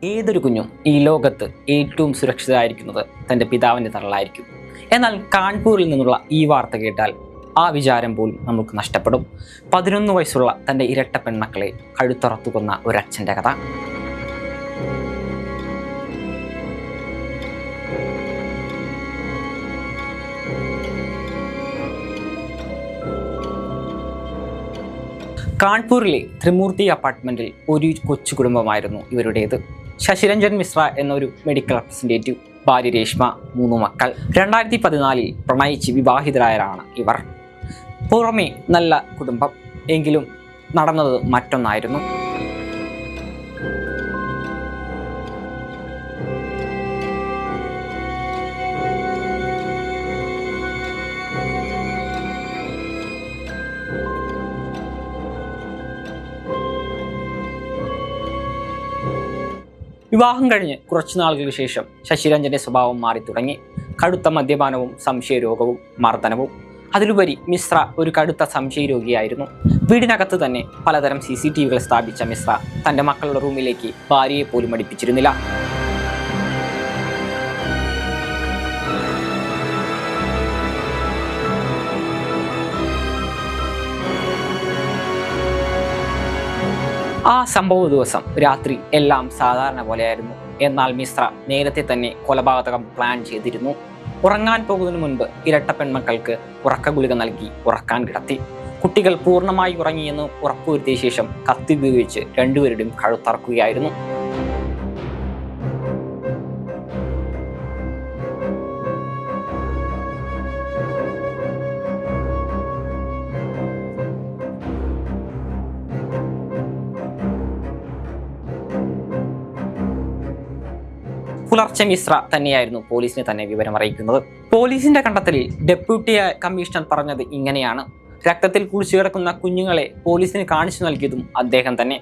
ഏതൊരു കുഞ്ഞും ഈ ലോകത്ത് ഏറ്റവും സുരക്ഷിതരായിരിക്കുന്നത് തൻ്റെ പിതാവിൻ്റെ തണലായിരിക്കും. എന്നാൽ കാൺപൂരിൽ നിന്നുള്ള ഈ വാർത്ത കേട്ടാൽ ആ വിചാരം പോലും നമുക്ക് നഷ്ടപ്പെടും. 11 വയസ്സുള്ള തൻ്റെ ഇരട്ട പെൺമക്കളെ കഴുത്തറത്തു കൊന്ന ഒരച്ഛൻ്റെ കഥ. കാൺപൂരിലെ ത്രിമൂർത്തി അപ്പാർട്ട്മെൻറ്റിൽ ഒരു കൊച്ചു കുടുംബമായിരുന്നു ഇവരുടേത്. ശശിരഞ്ജൻ മിശ്ര എന്നൊരു മെഡിക്കൽ റെപ്രസെൻറ്റേറ്റീവ്, ഭാര്യ രേഷ്മ, 3 മക്കൾ. 2014 പ്രണയിച്ച് വിവാഹിതരായവരാണ് ഇവർ. പുറമേ നല്ല കുടുംബം, എങ്കിലും നടന്നത് മറ്റൊന്നായിരുന്നു. വിവാഹം കഴിഞ്ഞ് കുറച്ചു നാളുകൾക്ക് ശേഷം ശശിരഞ്ജന്റെ സ്വഭാവം മാറി തുടങ്ങി. കടുത്ത മദ്യപാനവും സംശയരോഗവും മർദ്ദനവും. അതിലുപരി മിശ്ര ഒരു കടുത്ത സംശയരോഗിയായിരുന്നു. വീടിനകത്ത് തന്നെ പലതരം CCTVകൾ സ്ഥാപിച്ച മിശ്ര തൻ്റെ മക്കളുടെ റൂമിലേക്ക് ഭാര്യയെ പോലും അടുപ്പിച്ചിരുന്നില്ല. ആ സംഭവ ദിവസം രാത്രി എല്ലാം സാധാരണ പോലെയായിരുന്നു. എന്നാൽ മിശ്ര നേരത്തെ തന്നെ കൊലപാതകം പ്ലാൻ ചെയ്തിരുന്നു. ഉറങ്ങാൻ പോകുന്നതിന് മുൻപ് ഇരട്ട പെൺമക്കൾക്ക് ഉറക്ക ഗുളിക നൽകി ഉറക്കാൻ കിടത്തി. കുട്ടികൾ പൂർണ്ണമായി ഉറങ്ങിയെന്ന് ഉറപ്പുവരുത്തിയ ശേഷം കത്തി ഉപയോഗിച്ച് രണ്ടുപേരുടെയും കഴുത്തറക്കുകയായിരുന്നു. പുലർച്ചെ മിശ്ര തന്നെയായിരുന്നു പോലീസിനെ തന്നെ വിവരം അറിയിക്കുന്നത്. പോലീസിന്റെ കണ്ടെത്തലിൽ ഡെപ്യൂട്ടി കമ്മീഷണർ പറഞ്ഞത് ഇങ്ങനെയാണ്: രക്തത്തിൽ കുളിച്ചു കിടക്കുന്ന കുഞ്ഞുങ്ങളെ പോലീസിന് കാണിച്ചു നൽകിയതും അദ്ദേഹം തന്നെ.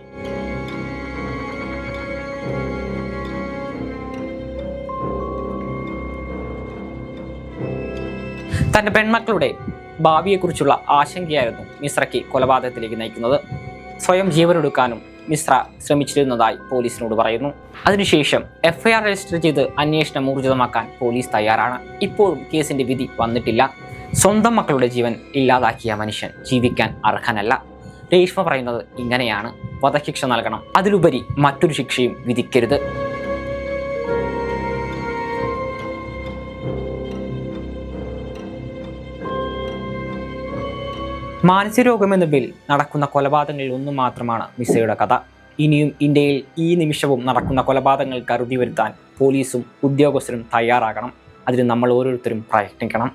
തന്റെ പെൺമക്കളുടെ ഭാവിയെക്കുറിച്ചുള്ള ആശങ്കയായിരുന്നു മിശ്രയ്ക്ക് കൊലപാതകത്തിലേക്ക് നയിക്കുന്നത്. സ്വയം ജീവനൊടുക്കാനും മിശ്ര ശ്രമിച്ചിരുന്നതായി പോലീസിനോട് പറയുന്നു. അതിനുശേഷം FIR രജിസ്റ്റർ ചെയ്ത് അന്വേഷണം ഊർജിതമാക്കാൻ പോലീസ് തയ്യാറാണ്. ഇപ്പോഴും കേസിന്റെ വിധി വന്നിട്ടില്ല. സ്വന്തം മക്കളുടെ ജീവൻ ഇല്ലാതാക്കിയ മനുഷ്യൻ ജീവിക്കാൻ അർഹനല്ല. രേഷ്മ പറയുന്നത് ഇങ്ങനെയാണ്: വധശിക്ഷ നൽകണം, അതിലുപരി മറ്റൊരു ശിക്ഷയും വിധിക്കരുത്. മാനസികരോഗമെന്ന പേരിൽ നടക്കുന്ന കൊലപാതകങ്ങളിൽ ഒന്നു മാത്രമാണ് മിശ്രയുടെ കഥ. ഇനിയും ഇന്ത്യയിൽ ഈ നിമിഷവും നടക്കുന്ന കൊലപാതകങ്ങൾക്ക് അറുതി വരുത്താൻ പോലീസും ഉദ്യോഗസ്ഥരും തയ്യാറാകണം. അതിന് നമ്മൾ ഓരോരുത്തരും പ്രയത്നിക്കണം.